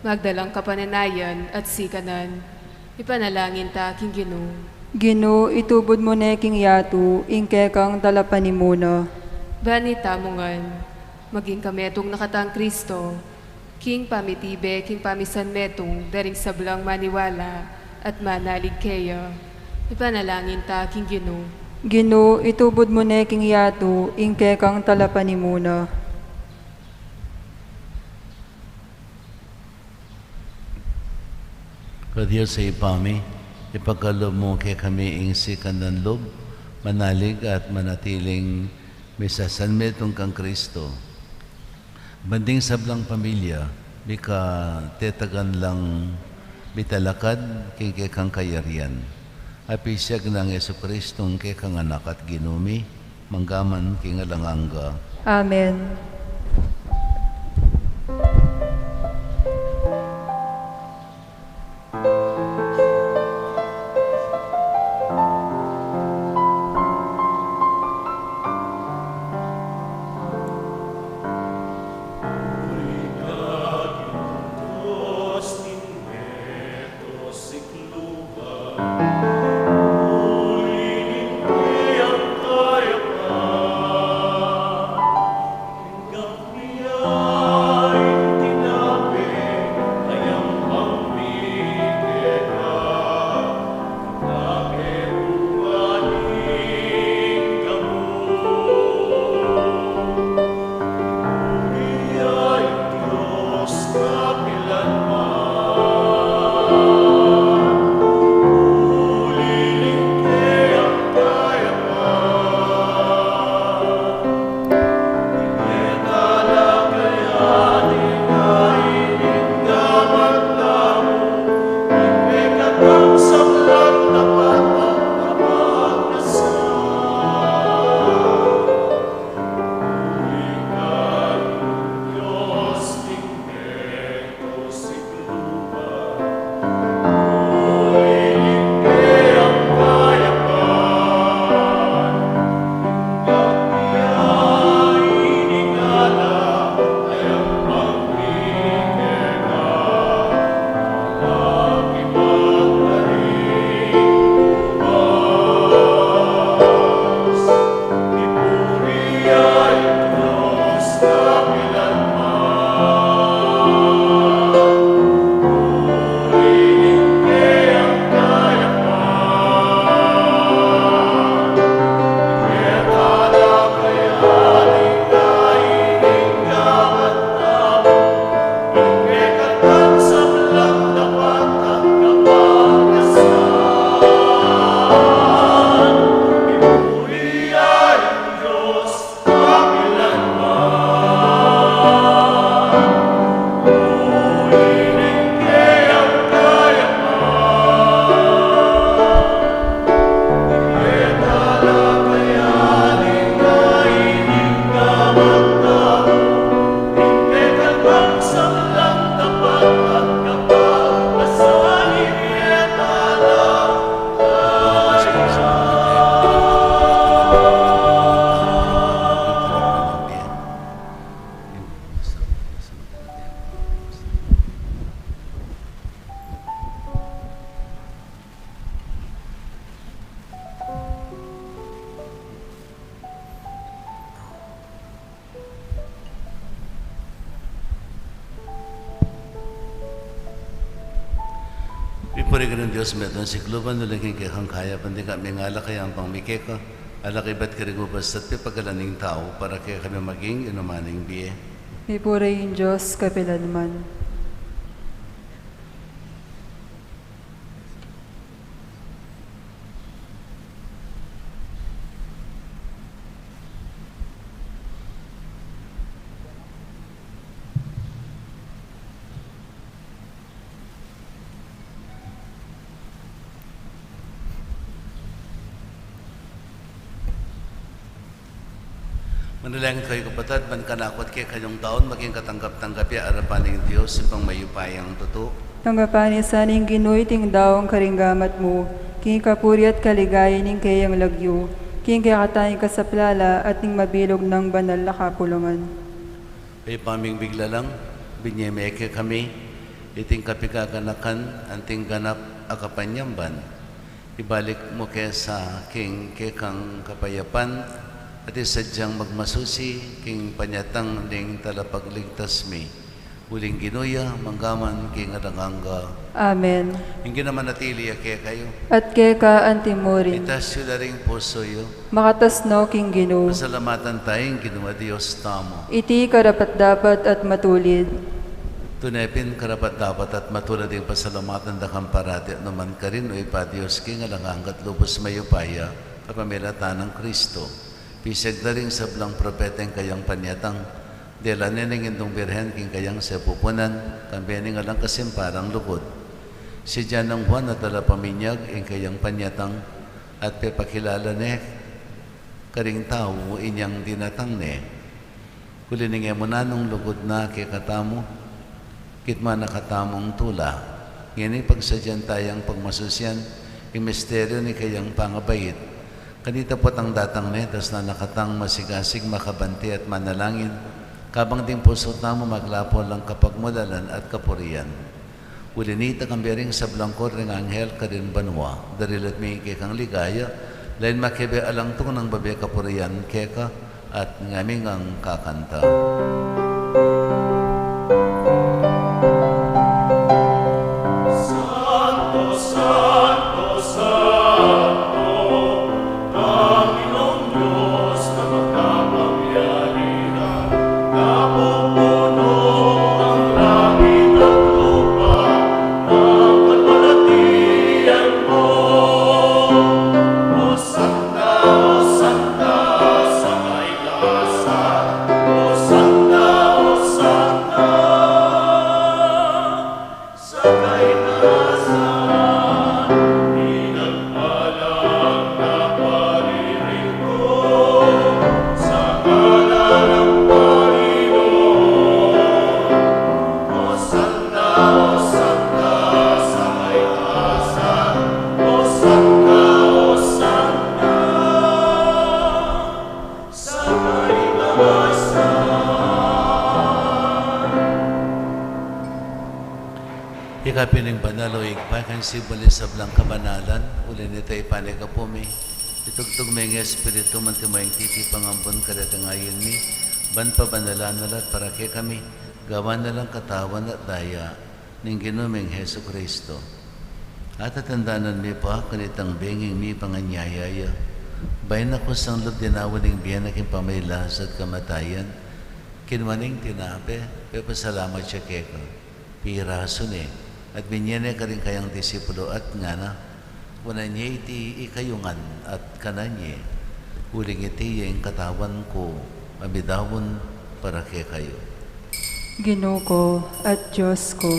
magdalang kapananayan at sikanan, ipanalangin ta king Ginoo. Ginoo, itubod mo ne king yato, ingke kang talapanimuna. Bani tamungan, maging kametong nakatang Kristo, king pamitibe, king pamisan metong, daring sablang maniwala at manalig kaya, ipanalangin ta king Ginoo. Ginoo, itubod mo ne king yato, ingke kang talapanimuna. O Diyos sa ipami, ipagkalob mo kay kami ing sikan ng lob, manalig at manatiling may sasanmetong kang Kristo. Banding sablang pamilya, bika tetagan lang bitalakad king kay kang kayarian. Apisyak ng Yesu Kristong kay kang anak at ginumi, manggaman king alanganga. Amen. Pipuri ka ng Diyos meton si kluban nulingin kay kang kaya pandi kami ngala kaya ang pangmike ka alakibat ka rin ubas at pipagalaning tao para kaya kami maging inumaning biye. Ipuri yung Diyos kapilanman. Manalangin kayo kapatid, man kanakot kay kayong taon, maging katanggap-tanggap ya arapan ng Diyos, ipang mayupayang totoo. Tanggapan sa ning Ginoy ting daong karinggamat mo, king kapuri at kaligaya ning kayang lagyo, king kakatayin ka sa plala at ning mabilog ng banal na kapulungan. Ay paming bigla lang, binyemeke kami, iting kapigaganakan, anting ganap akapanyamban. Ibalik mo kaya sa king kekang kapayapan, at isadyang magmasusi, king panyatang ning talapagligtas mi. Uling ginuya, manggaman, king adanganga. Amen. Hindi naman natili kaya kayo. At keka antimorin, Itasyo na ring puso yo. makatasno king Ginoo, Pasalamatan tayong ginawa Diyos tamo. iti karapat-dapat at matulid. Tunepin karapat dapat at matulad yung pasalamatan da kang parati at naman ka rin o ipa Diyos king alanganggat lubos mayupaya kapamilatan ng Kristo. Pisag na rin sa blang propeteng kayang panyatang dela neneng indong birhen king kayang sa pupunan kambening alang kasimparang lugod. Si Janang Juan at ala paminyag ing kayang panyatang at pepakilala ne karing tao inyang dinatang ne. Kulining mo na nung lugod na kay katamo kitma nakatamong tula. Ngini pagsadyan tayang pagmasusyan, yung misteryo ni kayang pangabayit. Kanita po ang datang netas na nakatang masigasig, makabanti at manalangin, kabang din pusot na mo maglapo lang kapagmulalan at kapurian. Ulinita kang bering sa blangkor ng anghel ka rin banwa, darilat may kekang ligaya, lain makibe alang tung ng babi kapurian keka at ngaming ang kakanta. Ikapining banalo ikpakan si balis sa blang kabanalan, uli nito ipanigapumi. Itugtog may nga espiritu mantimayang titi pangambon kadatangayin mi, ban pa banalan nalat para kay kami, gawa na lang katawan at daya, ning ginuming Heso Kristo. At atandanan mi pa, kanitang benging mi panganyayaya, bayan ako sang lubdinawan ng biyan aking pamaylas at kamatayan, kinwaning tinape, pepasalamat siya keko, piraso ni, at binyene ka rin kayang disipulo at nga na, wana niya iti ikayungan at kananye, uling iti yung katawan ko, amidawon para kay kayo. Ginoo ko at Diyos ko.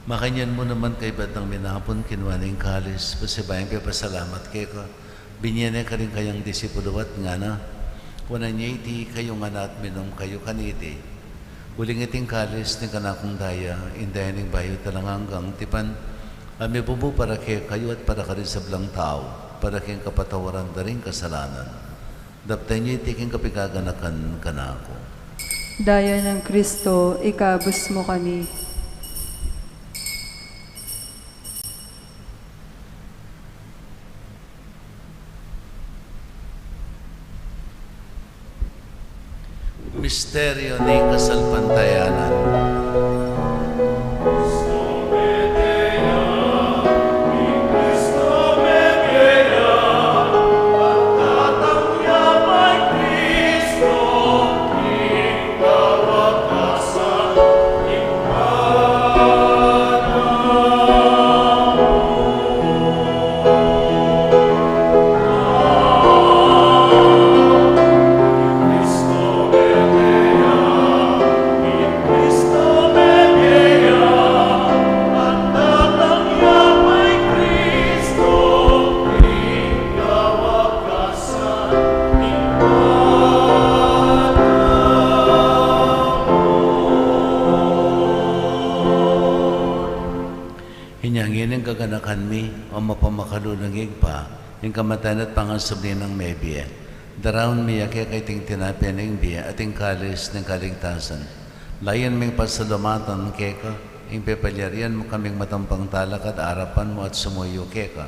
Makanyan mo naman kay batang minapon kinwaning kalis, pasibayang pasalamat kay ko. Binyene ka rin kayang disipulo at nga na, wana niya iti kayo nga na at minom kayo kaniti. Uling iting kalis ni kanakong daya, indayan ng bayo talang hanggang tipan, ami bubu para kay kayo at para ka rin sa blang tao, para kayong kapatawaran na rin kasalanan. Daptay niya iti king kapigaganakan kanako. Daya ng Kristo, ikabos mo kami. Misteryo ni kasalpantayanan. Cristo o mapamakadulungig pa, yung kamatayan at pangasubli ng may biya. Daraon miya kaya kay ting tinapya ng biya at yung kalis ng kaligtasan. Layan ming pasalumatan keka, yung pepalyarian mo kaming matampang talak at arapan mo at sumuyo keka.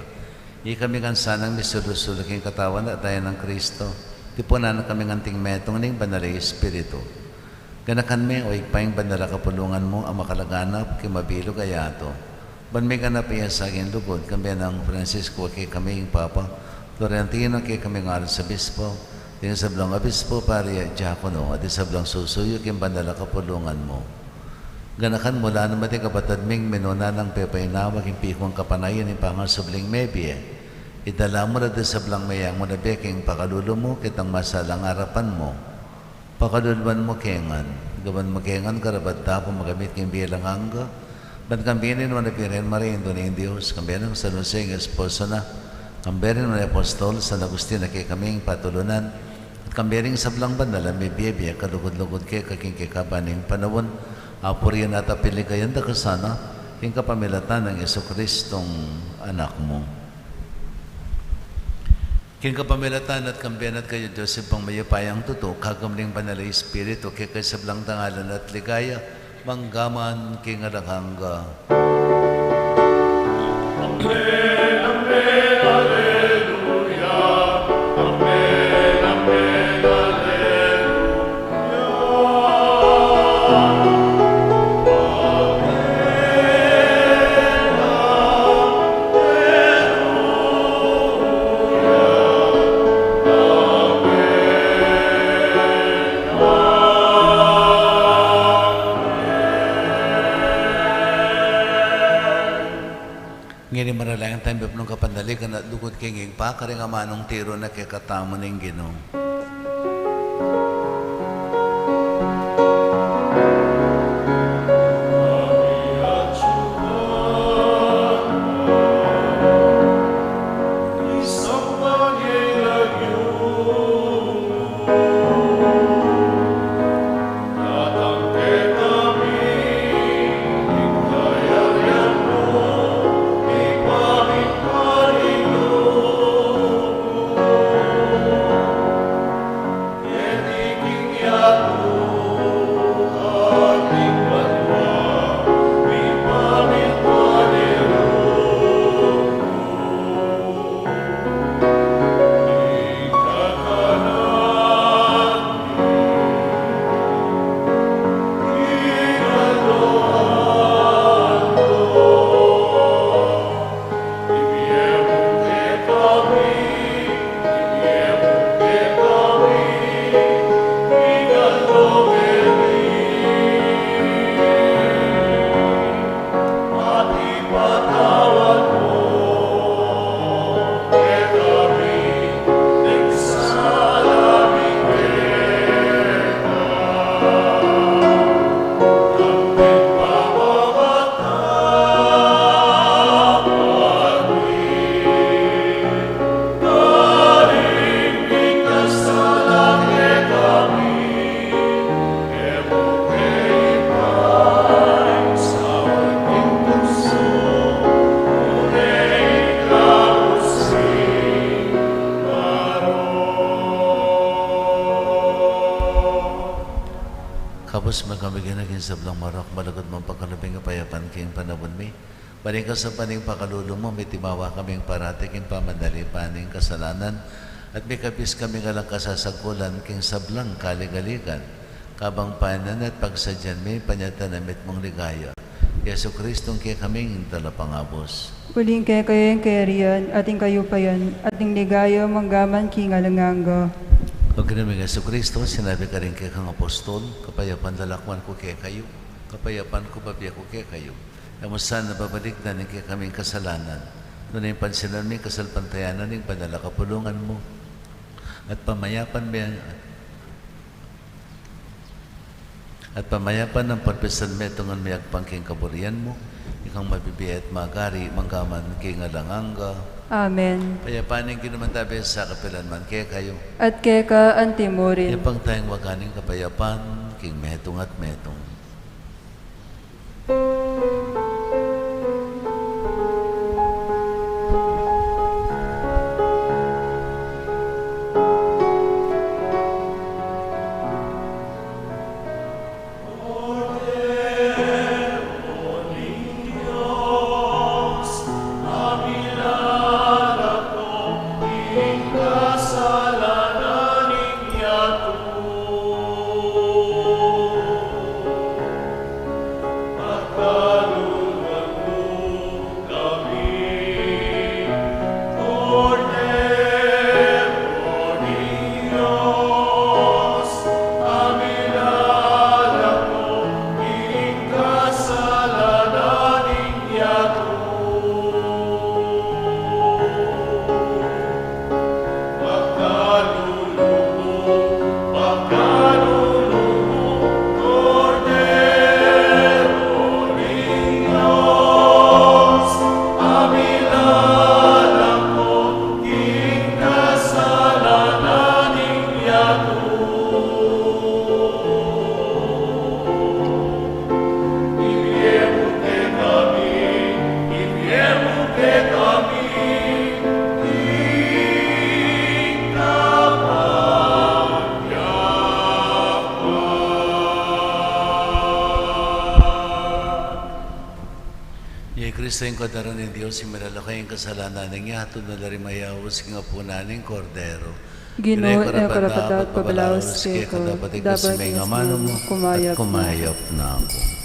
Kami kan sanang misulusulok yung katawan at tayo ng Kristo. Di po na kaming anting metong ng banalay Espiritu. Ganakan me o ikpaing banala kapulungan mo ang makalaganap kay mabilog ayato. Ban may ganap iya sa akin lugod, kami ng Francisco kay kami yung Papa, Florentino kay kami ngaral sa Bispo, din sa blang Abispo, Paria, Diakono, at sa blang susuyo kay banala kapulungan mo. Ganakan mula naman yung kapatid ming minuna ng pepaynawa kay pikong kapanayan yung pangasubling mebie. Idala mo na sa blang mayang mo na beking pakalulo mo kitang masalang harapan mo. Pakadulban mo kengan, gawan mo kengan karabat tapo magamit kang bilang hangga. Ba't kambinin mo na Virgen Maria, ito na yung Diyos, kambinin mo sa Luseng Esposo na, kambinin mo na Apostol, San Agustin na kay kaming patulunan, at kambinin sa blang bandala, may biyebya, kalugod-lugod kay kaking kikabaning panawon, apurian at apiligayan da kasana, yung kapamilatan ng Yesu-Kristong anak mo. King kapamilatan at kambiyan at kayo, Joseph, pang mayapayang tuto, kagamling banala Espiritu, kay kasablang tangalan at ligaya, manggaman king alakangga. Amen, amen, alleluia. Amen, amen, Ngini maralayang tayo bipnong kapandalikan at lugod kinging pa, karing amanong tiro na kikatamo ng Ginoo. Kapos magkamigin naging sablang marok, malagod mong pagkalubing kapayapan kayong panabon mi. Baling ka sa paning pakalulong mo, may timawa kaming parati king pamadali paning kasalanan. At may kapis kami ngalang kasasagkulan king sablang kaligaligan. Kabang panan at pagsadyan may panyatanamit mong ligaya. Yesu Kristong kaya kaming talapangabos. Uling kaya kayo yung kayarian, ating kayo pa yan, ating ligaya manggaman kingalanganga. Pag kinaming Yesu Kristo, sinabi ka rin kay kang apostol, kapayapan lalakwan ko kaya kayo, kapayapan ko babiya ko kaya kayo. Kamusta nababalik na kaya kaming kasalanan. Noon yung pansinan mo, kasalpantayanan ng panalakapulungan mo. At pamayapan ng pagpisan mo tungan may agpangking kaburian mo, ikang mabibiya at magari, manggaman king alanganga. Amen. Payapanin ginaman tabi sa kapilan man kaya kayo. At kaya ka antimorin. Ipang tayong waganing kapayapan, king metong at metong. Sa Kodaro ni Diyos, imiralakay ang kasalanan niya, hatod na rin mayawos nga po naning kordero. Ginoo na karapat at pabalaos kay ko, dapat dapat may nga mano mo, kumayap at kumayap na ako.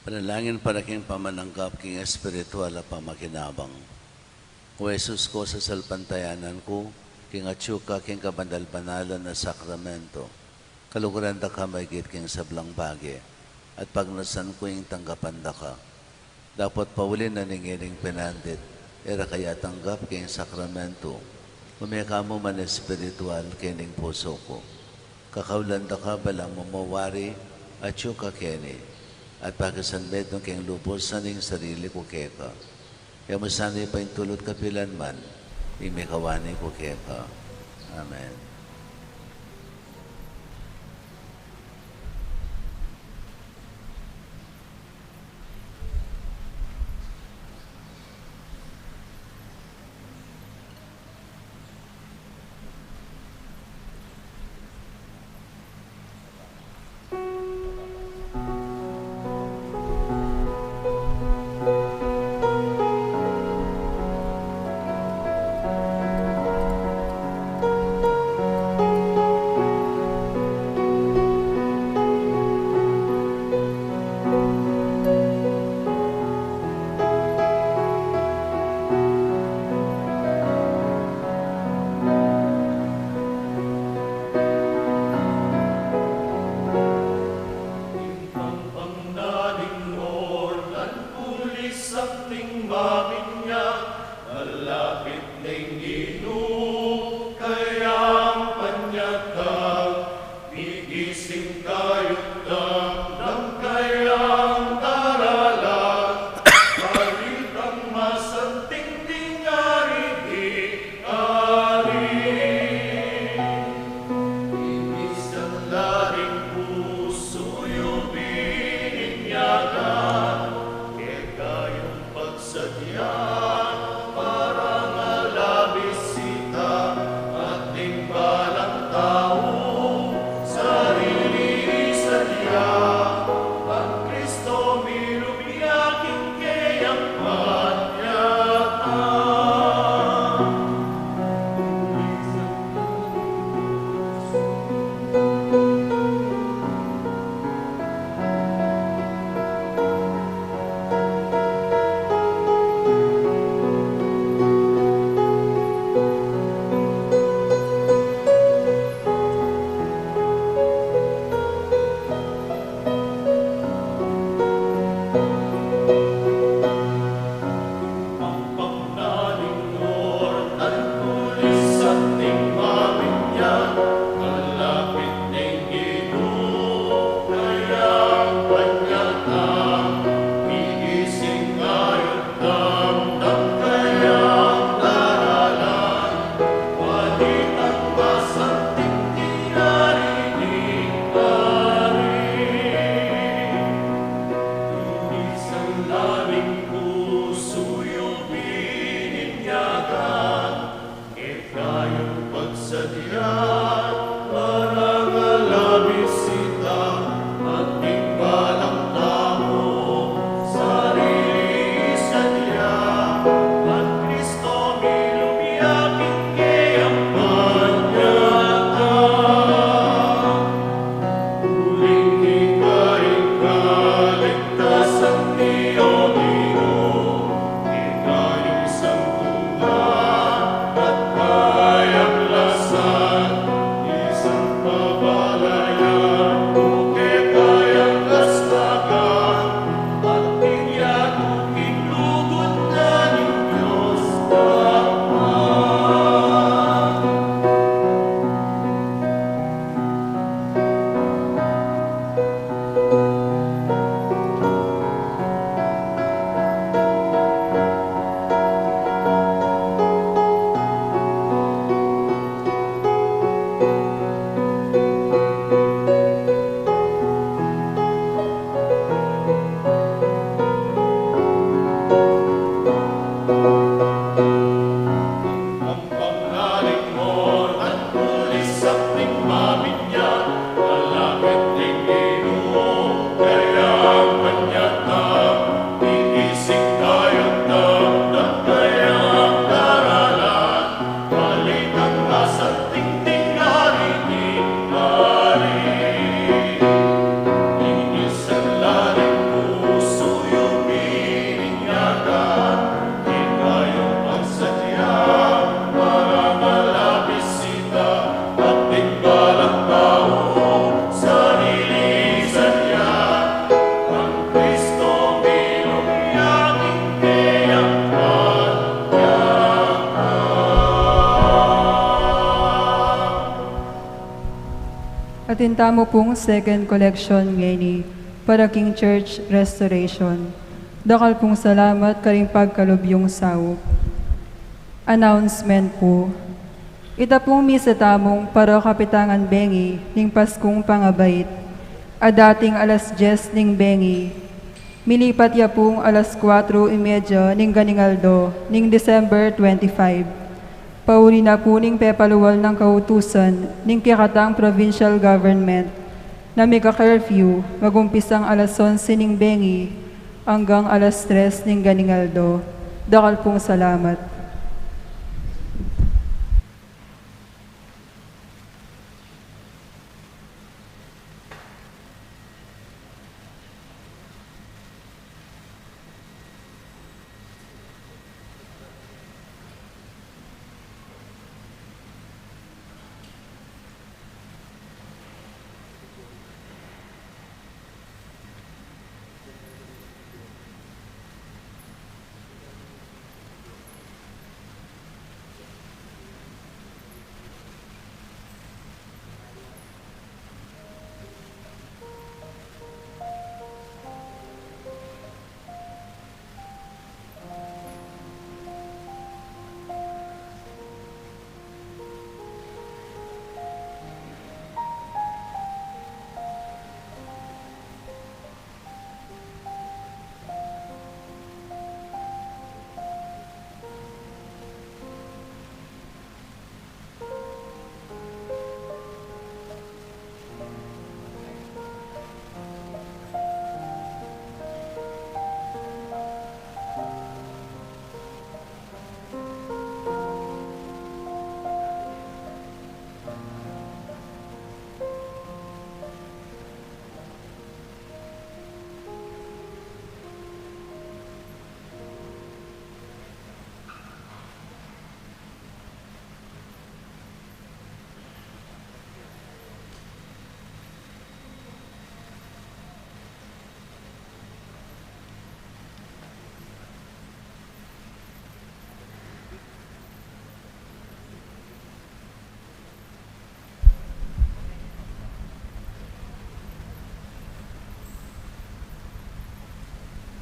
Panalangin para king pamananggap king espiritual at pamakinabang. O Jesus ko sa salpantayanan ko, king atsyuka king kabandal-banalan na sakramento, kaluguran da ka maigit king sablang bagi, at pagnasan ko yung tanggapan da ka. Dapat paulin na ningiling pinandit, era kaya tanggap king sakramento, umeka mo man espiritual kining puso ko. Kakaulan da ka balang mamawari, atsyuka kini, at pagkasanbet ng keng lubos sa ning sarili ko keka. Kaya masanay pa yung tulot kapilan man, imikawani ko keka. Amen. Atinta mo pong second collection ngeni para King Church Restoration. Dakal pong salamat karing pagkalubyong sawop. Announcement po. Ita pong misa tamong para kapitangan bengi ning Paskong pangabait. Dating alas 10 ning bengi. Milipat ya pong alas 4:30 ning ganingaldo ning December 25. Pauli na po ning pepaluwal ng kautusan ning kikatang provincial government na mega-curfew magumpisang alas 11 ning bengi hanggang alas 3 ning ganingaldo. Dakal pong salamat.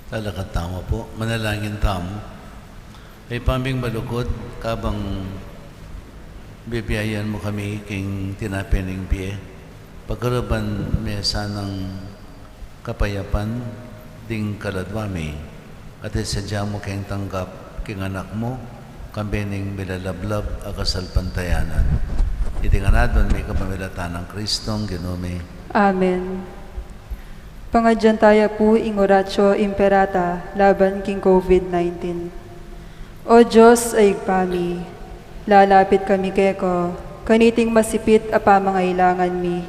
Talakat tama po. Manalangin tamo. Ay pambing balukod, kabang bibiyayan mo kami king tinapening piye. Pagkaraban may sanang kapayapan, ding kaladwami. At isadya mo kayong tanggap king anak mo, kambening milalablab akasal pantayanan. Itinganadon may kapamilatan ng Kristong Ginome. Amen. Pangadyan tayo po ing oratio imperata laban king COVID-19. O Diyos ay pami, lalapit kami keko, kaniting masipit a pamangailangan mi.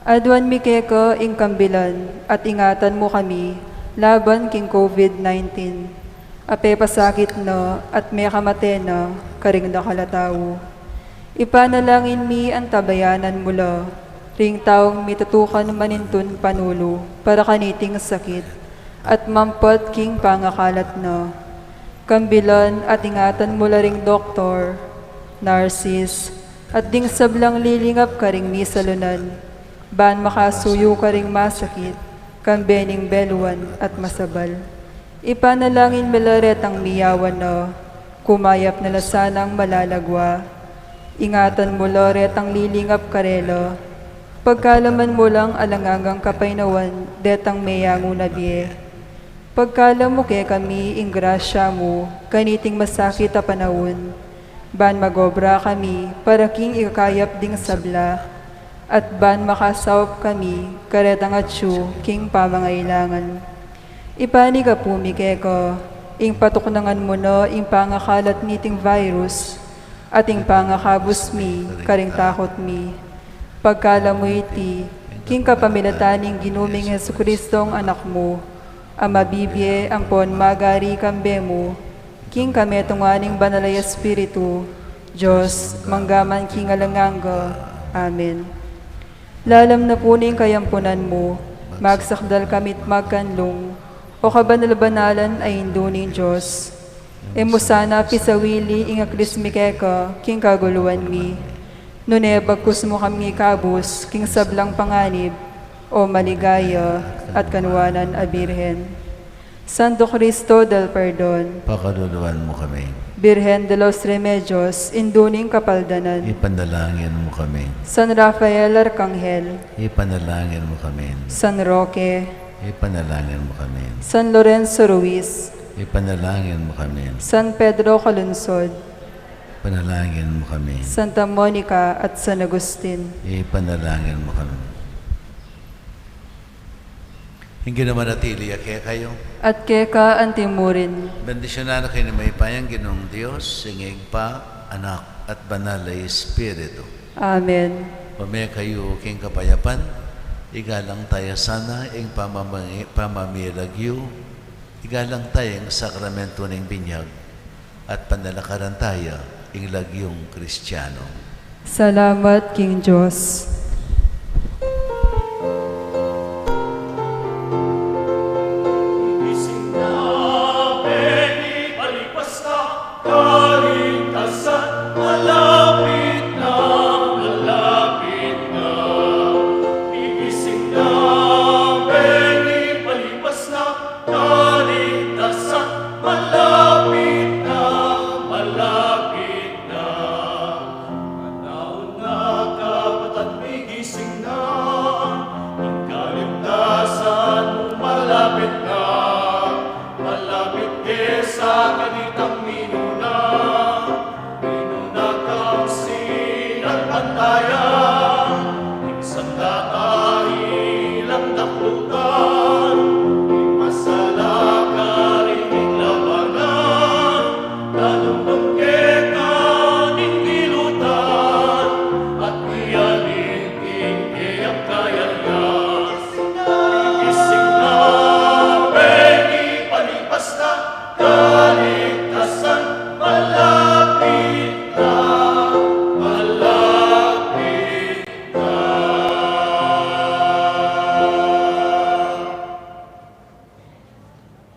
Adwan mi keko ing kambilan at ingatan mo kami laban king COVID-19. Ape pasakit no at may kamate no, karing nakalatawo. Ipanalangin mi ang tabayanan mula, ring taong mitutukan manintun panulo para kaniting sakit at mampot king pangakalat na. Kambilan at ingatan mula ring doktor, narsis, at ding sablang lilingap ka ring misalunan, ban makasuyo ka ring masakit, kambening beluan at masabal. Ipanalangin milaret ang miyawan na, kumayap na lasanang malalagwa. Ingatan mo loret ang lilingap karelo, pagkalaman mo lang alangangang kapainawan, detang mayango na biye. Pagkala mo kay kami, ing grasya mo, kaniting masakit a panahon. Ban magobra kami, para king ikakayap ding sabla. At ban makasawap kami, karetang atsu, king pamangailangan. Ipani ka pumike ko, ing patuknangan mo no, ing pangakalat niting virus, at ing pangakabus mi, karing takot mi. Pagkala mo iti, king kapamilataning ginuming Jesucristong anak mo, ang mabibye ang pon magari kambe mo, king kametunganing banalay espiritu, Diyos, manggaman king alanganga. Amen. Lalam na puning kayampunan mo, magsakdal kamit magkanlong, o kabanal-banalan ay induning Diyos. Emo sana pisawili inga krismikeka, king kaguluan mi. Nunebagkus mo kami kabus, king sablang panganib, o maligaya at kanwanan a Birhen. Santo Cristo del Perdon, Pakaluluan mo kami. Birhen de los Remedios, induning kapaldanan. Ipanalangin mo kami. San Rafael Arcangel, Ipanalangin mo kami. San Roque, Ipanalangin mo kami. San Lorenzo Ruiz, Ipanalangin mo kami. San Pedro Calunsod, Panalangin mo kami. Santa Monica at San Agustin. Ipanalangin mo kami. Hindi naman natili kaya kayo. At keka antimurin, Bendisyonan kayo ni may payang ginong Diyos, singig pa, anak, at banal na Espiritu. Amen. Pamaya kayo king kapayapan, igalang tayo sana ing pamamilagyo, igalang tayo ang sakramento ng binyag, at panalakaran tayo ing lagyong Kristiyano. Salamat, King Diyos.